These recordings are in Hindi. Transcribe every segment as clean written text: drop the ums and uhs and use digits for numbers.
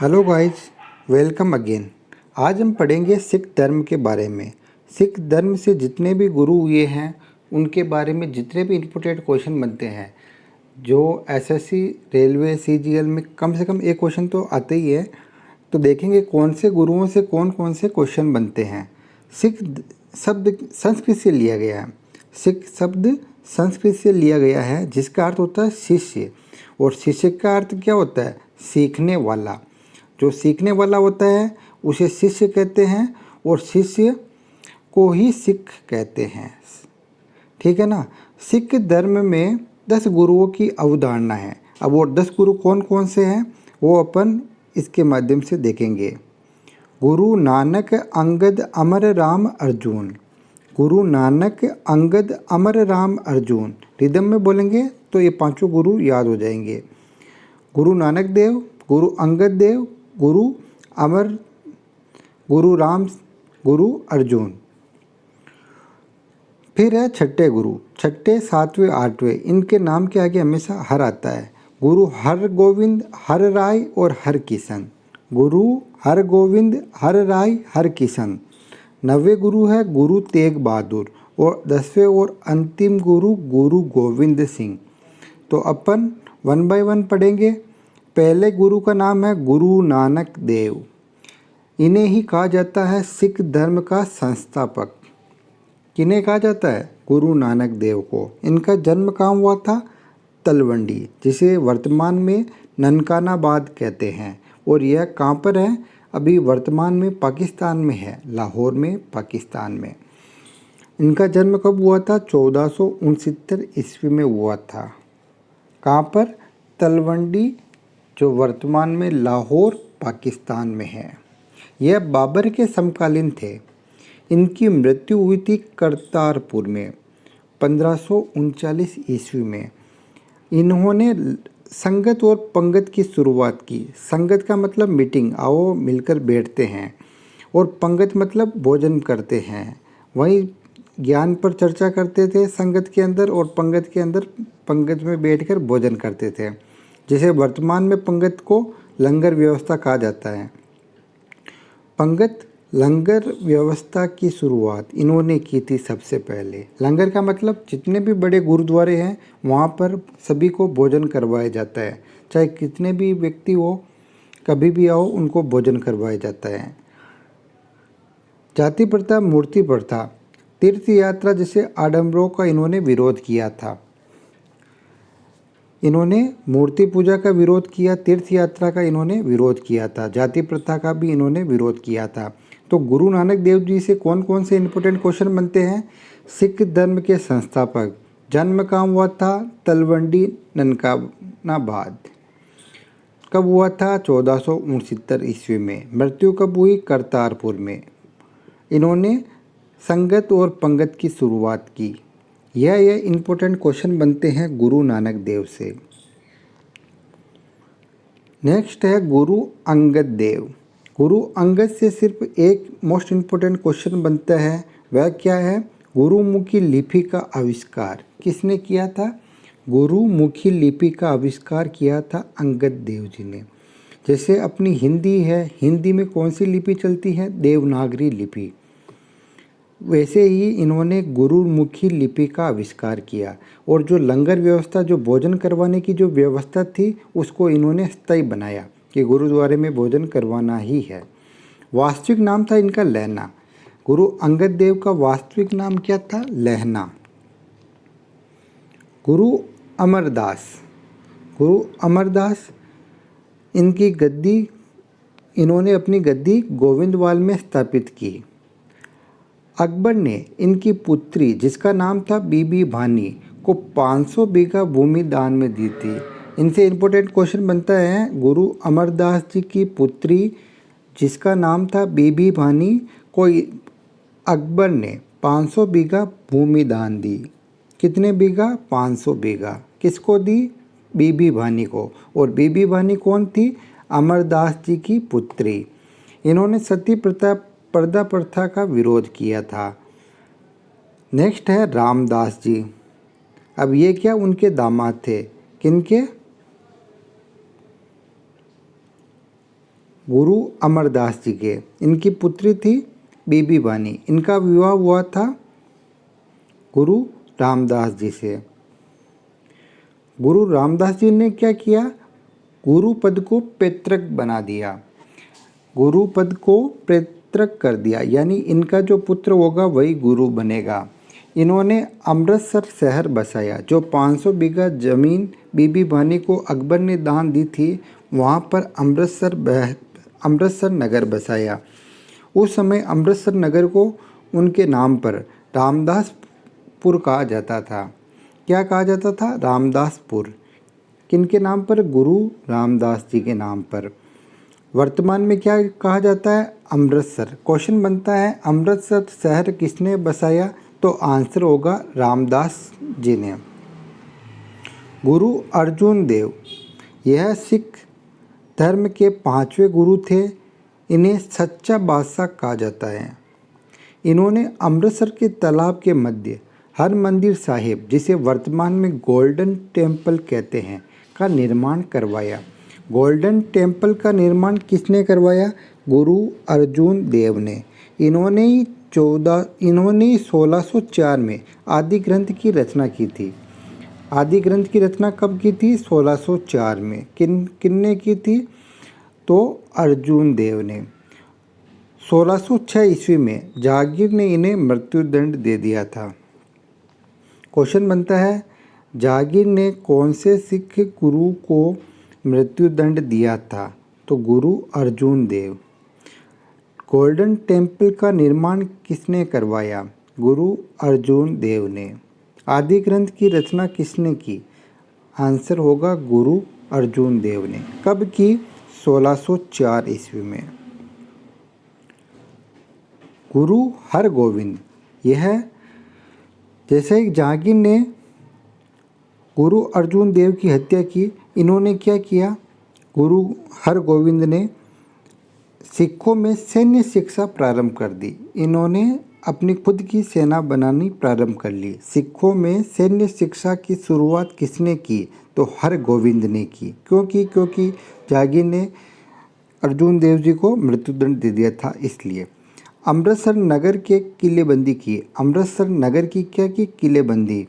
Hello guys, welcome again. आज हम पढ़ेंगे सिख धर्म के बारे में। सिख धर्म से जितने भी गुरु हुए हैं उनके बारे में जितने भी इम्पोर्टेंट क्वेश्चन बनते हैं, जो एसएससी, रेलवे, सीजीएल में कम से कम एक क्वेश्चन तो आते ही है। तो देखेंगे कौन से गुरुओं से कौन कौन से क्वेश्चन बनते हैं। सिख शब्द संस्कृत से लिया गया है। सिख शब्द संस्कृत से लिया गया है जिसका अर्थ होता है शिष्य, और शिष्य का अर्थ क्या होता है? सीखने वाला। जो सीखने वाला होता है उसे शिष्य कहते हैं, और शिष्य को ही सिख कहते हैं। ठीक है ना। सिख धर्म में 10 गुरुओं की अवधारणा है। अब वो 10 गुरु कौन कौन से हैं वो अपन इसके माध्यम से देखेंगे। गुरु नानक, अंगद, अमर राम, अर्जुन। गुरु नानक, अंगद, अमर राम, अर्जुन। रिदम में बोलेंगे तो ये पांचों गुरु याद हो जाएंगे। गुरु नानक देव, गुरु अंगद देव, गुरु अमर, गुरु राम, गुरु अर्जुन। फिर है छठे गुरु, छठे, सातवें, आठवें। इनके नाम के आगे हमेशा हर आता है। गुरु हर गोविंद, हर राय और हर किशन। गुरु हर गोविंद, हर राय, हर किशन। 9वें गुरु है गुरु तेग बहादुर, और 10वें और अंतिम गुरु गुरु गोविंद सिंह। तो अपन 1 बाय 1 पढ़ेंगे। पहले गुरु का नाम है गुरु नानक देव। इन्हें ही कहा जाता है सिख धर्म का संस्थापक। किन्हें कहा जाता है? गुरु नानक देव को। इनका जन्म कहाँ हुआ था? तलवंडी, जिसे वर्तमान में ननकानाबाद कहते हैं। और यह कहाँ पर है? अभी वर्तमान में पाकिस्तान में है, लाहौर में, पाकिस्तान में। इनका जन्म कब हुआ था? 1469 ईस्वी में हुआ था। कहाँ पर? तलवंडी, जो वर्तमान में लाहौर, पाकिस्तान में है। यह बाबर के समकालीन थे। इनकी मृत्यु हुई थी करतारपुर में 1539 ईस्वी में। इन्होंने संगत और पंगत की शुरुआत की। संगत का मतलब मीटिंग, आओ मिलकर बैठते हैं, और पंगत मतलब भोजन करते हैं। वहीं ज्ञान पर चर्चा करते थे संगत के अंदर, और पंगत के अंदर पंगत में बैठकर भोजन करते थे, जिसे वर्तमान में पंगत को लंगर व्यवस्था कहा जाता है। पंगत लंगर व्यवस्था की शुरुआत इन्होंने की थी सबसे पहले। लंगर का मतलब जितने भी बड़े गुरुद्वारे हैं वहाँ पर सभी को भोजन करवाया जाता है, चाहे कितने भी व्यक्ति हो, कभी भी आओ, उनको भोजन करवाया जाता है। जाति प्रथा, मूर्ति प्रथा, तीर्थ यात्रा जैसे आडंबरों का इन्होंने विरोध किया था। इन्होंने मूर्ति पूजा का विरोध किया, तीर्थ यात्रा का इन्होंने विरोध किया था, जाति प्रथा का भी इन्होंने विरोध किया था। तो गुरु नानक देव जी से कौन कौन से इंपॉर्टेंट क्वेश्चन बनते हैं? सिख धर्म के संस्थापक। जन्म कहाँ हुआ था? तलवंडी, ननकानाबाद। कब हुआ था? 1469 ईस्वी में। मृत्यु कब हुई? करतारपुर में। इन्होंने संगत और पंगत की शुरुआत की। यह इम्पोर्टेंट क्वेश्चन बनते हैं गुरु नानक देव से। नेक्स्ट है गुरु अंगद देव। गुरु अंगद से सिर्फ एक मोस्ट इम्पोर्टेंट क्वेश्चन बनता है, वह क्या है? गुरुमुखी लिपि का आविष्कार किसने किया था? गुरुमुखी लिपि का आविष्कार किया था अंगद देव जी ने। जैसे अपनी हिंदी है, हिंदी में कौन सी लिपि चलती है? देवनागरी लिपि। वैसे ही इन्होंने गुरुमुखी लिपि का आविष्कार किया, और जो लंगर व्यवस्था, जो भोजन करवाने की जो व्यवस्था थी, उसको इन्होंने स्थायी बनाया कि गुरुद्वारे में भोजन करवाना ही है। वास्तविक नाम था इनका लहना। गुरु अंगद देव का वास्तविक नाम क्या था? लहना। गुरु अमरदास। गुरु अमरदास, इनकी गद्दी, इन्होंने अपनी गद्दी गोविंदवाल में स्थापित की। अकबर ने इनकी पुत्री, जिसका नाम था बीबी भानी, को 500 बीघा भूमि दान में दी थी। इनसे इम्पोर्टेंट क्वेश्चन बनता है, गुरु अमरदास जी की पुत्री, जिसका नाम था बीबी भानी, को अकबर ने 500 बीघा भूमि दान दी। कितने बीघा? 500 बीघा। किसको दी? बीबी भानी को। और बीबी भानी कौन थी? अमरदास जी की पुत्री। इन्होंने सती प्रथा, पर्दा प्रथा का विरोध किया था। नेक्स्ट है रामदास जी। अब ये क्या? उनके दामाद थे। किनके? गुरु अमरदास जी के। इनकी पुत्री थी बीबी बानी। इनका विवाह हुआ था गुरु रामदास जी से। गुरु रामदास जी ने क्या किया, गुरु पद को पैतृक बना दिया, गुरु पद को पैतृक कर दिया, यानी इनका जो पुत्र होगा वही गुरु बनेगा। इन्होंने अमृतसर शहर बसाया। जो 500 बीघा ज़मीन बीबी बानी को अकबर ने दान दी थी, वहाँ पर अमृतसर नगर बसाया। उस समय अमृतसर नगर को उनके नाम पर रामदासपुर कहा जाता था। क्या कहा जाता था? रामदासपुर। किनके नाम पर? गुरु रामदास जी के नाम पर। वर्तमान में क्या कहा जाता है? अमृतसर। क्वेश्चन बनता है अमृतसर शहर किसने बसाया? तो आंसर होगा रामदास जी ने। गुरु अर्जुन देव, यह सिख धर्म के 5वें गुरु थे। इन्हें सच्चा बादशाह कहा जाता है। इन्होंने अमृतसर के तालाब के मध्य हरमंदिर साहिब, जिसे वर्तमान में गोल्डन टेम्पल कहते हैं, का निर्माण करवाया। गोल्डन टेम्पल का निर्माण किसने करवाया? गुरु अर्जुन देव ने। इन्होंने 1604 में आदि ग्रंथ की रचना की थी। आदि ग्रंथ की रचना कब की थी? 1604 में। किनने की थी? तो अर्जुन देव ने। 1606 ईस्वी में जहांगीर ने इन्हें मृत्युदंड दे दिया था। क्वेश्चन बनता है जहांगीर ने कौन से सिख गुरु को मृत्युदंड दिया था? तो गुरु अर्जुन देव। गोल्डन टेम्पल का निर्माण किसने करवाया? गुरु अर्जुन देव ने। आदि ग्रंथ की रचना किसने की? आंसर होगा गुरु अर्जुन देव ने। कब की? 1604 ईस्वी में। गुरु हरगोविंद, यह जैसे जहांगीर ने गुरु अर्जुन देव की हत्या की, इन्होंने क्या किया? गुरु हरगोविंद ने सिखों में सैन्य शिक्षा प्रारंभ कर दी। इन्होंने अपनी खुद की सेना बनानी प्रारंभ कर ली। सिखों में सैन्य शिक्षा की शुरुआत किसने की? तो हरगोविंद ने की। क्योंकि जहांगीर ने अर्जुन देव जी को मृत्युदंड दे दिया था, इसलिए। अमृतसर नगर के किलेबंदी की। अमृतसर नगर की क्या की? किलेबंदी।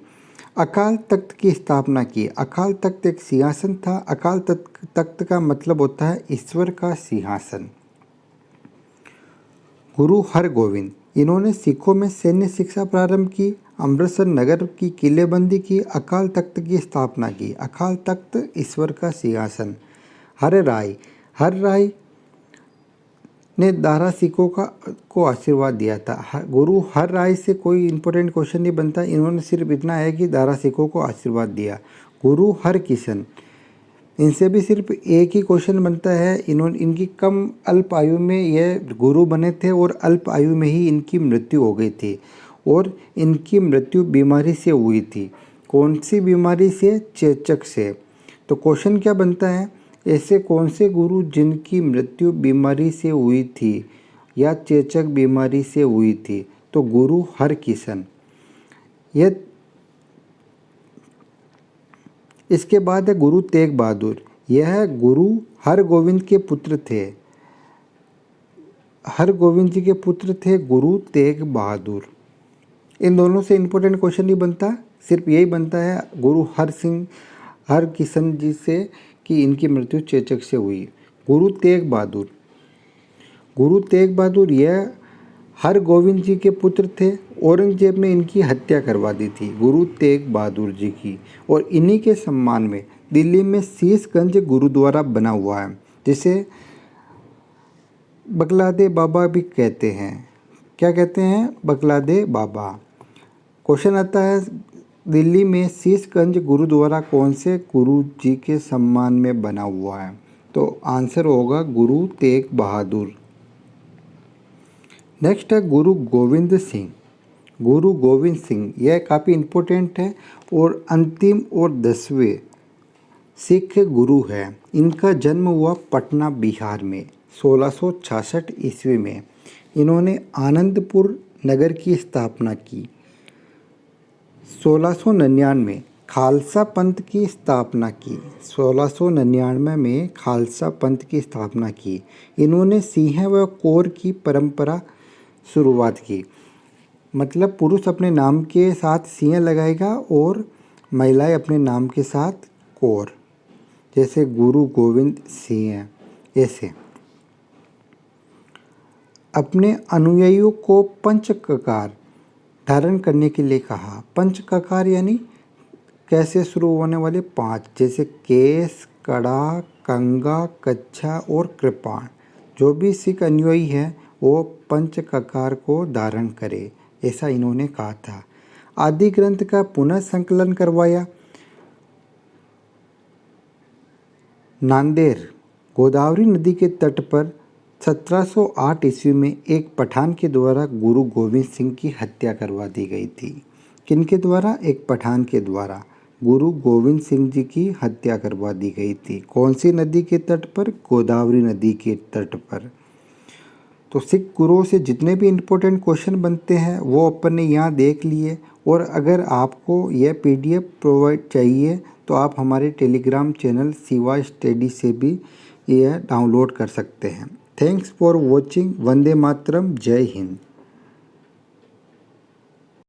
अकाल तख्त की स्थापना की। अकाल तख्त एक सिंहासन था। अकाल तख्त का मतलब होता है ईश्वर का सिंहासन। गुरु हरगोविंद, इन्होंने सिखों में सैन्य शिक्षा प्रारंभ की, अमृतसर नगर की किलेबंदी की, अकाल तख्त की स्थापना की। अकाल तख्त ईश्वर का सिंहासन। हर राय ने दारा सिखों को आशीर्वाद दिया था। गुरु हर राय से कोई इंपॉर्टेंट क्वेश्चन नहीं बनता। इन्होंने सिर्फ इतना है कि दारा सिखों को आशीर्वाद दिया। गुरु हरकिशन, इनसे भी सिर्फ एक ही क्वेश्चन बनता है। इनकी कम अल्प आयु में यह गुरु बने थे और अल्प आयु में ही इनकी मृत्यु हो गई थी। और इनकी मृत्यु बीमारी से हुई थी। कौन सी बीमारी से? चेचक से। तो क्वेश्चन क्या बनता है? ऐसे कौन से गुरु जिनकी मृत्यु बीमारी से हुई थी या चेचक बीमारी से हुई थी? तो गुरु हरकिशन। यह इसके बाद है गुरु तेग बहादुर। यह गुरु हरगोविंद के पुत्र थे। हरगोविंद जी के पुत्र थे गुरु तेग बहादुर। इन दोनों से इम्पोर्टेंट क्वेश्चन नहीं बनता, सिर्फ यही बनता है गुरु हरकिशन जी से कि इनकी मृत्यु चेचक से हुई। गुरु तेग बहादुर। गुरु तेग बहादुर यह हरगोविंद जी के पुत्र थे। औरंगजेब ने इनकी हत्या करवा दी थी, गुरु तेग बहादुर जी की। और इन्हीं के सम्मान में दिल्ली में शीशगंज गुरुद्वारा बना हुआ है, जिसे बगलादे बाबा भी कहते हैं। क्या कहते हैं? बगलादे बाबा। क्वेश्चन आता है दिल्ली में शीशगंज गुरुद्वारा कौन से गुरु जी के सम्मान में बना हुआ है? तो आंसर होगा गुरु तेग बहादुर। नेक्स्ट है गुरु गोविंद सिंह। गुरु गोविंद सिंह यह काफ़ी इम्पोर्टेंट है और अंतिम और 10वें सिख गुरु है। इनका जन्म हुआ पटना बिहार में 1666 ईस्वी में। इन्होंने आनंदपुर नगर की स्थापना की। 1699 खालसा पंथ की स्थापना की। 1699 में खालसा पंथ की स्थापना की। इन्होंने सिंह व कौर की परंपरा शुरुआत की। मतलब पुरुष अपने नाम के साथ सिंह लगाएगा और महिलाएं अपने नाम के साथ कौर, जैसे गुरु गोविंद सिंह। ऐसे अपने अनुयायियों को पंचककार धारण करने के लिए कहा। पंचककार यानी कैसे शुरू होने वाले 5, जैसे केस, कड़ा, कंगा, कच्छा और कृपाण। जो भी सिख अनुयायी है वो पंचककार को धारण करे, ऐसा इन्होंने कहा था। आदि ग्रंथ का पुनः संकलन करवाया। नांदेड़ गोदावरी नदी के तट पर 1708 ईस्वी में एक पठान के द्वारा गुरु गोविंद सिंह की हत्या करवा दी गई थी। किनके द्वारा? एक पठान के द्वारा गुरु गोविंद सिंह जी की हत्या करवा दी गई थी। कौन सी नदी के तट पर? गोदावरी नदी के तट पर। तो सिख गुरुओं से जितने भी इम्पोर्टेंट क्वेश्चन बनते हैं वो अपन ने यहाँ देख लिए। और अगर आपको यह PDF प्रोवाइड चाहिए तो आप हमारे टेलीग्राम चैनल शिवा स्टडी से भी यह डाउनलोड कर सकते हैं। Thanks for watching. वंदे मातरम। जय हिंद।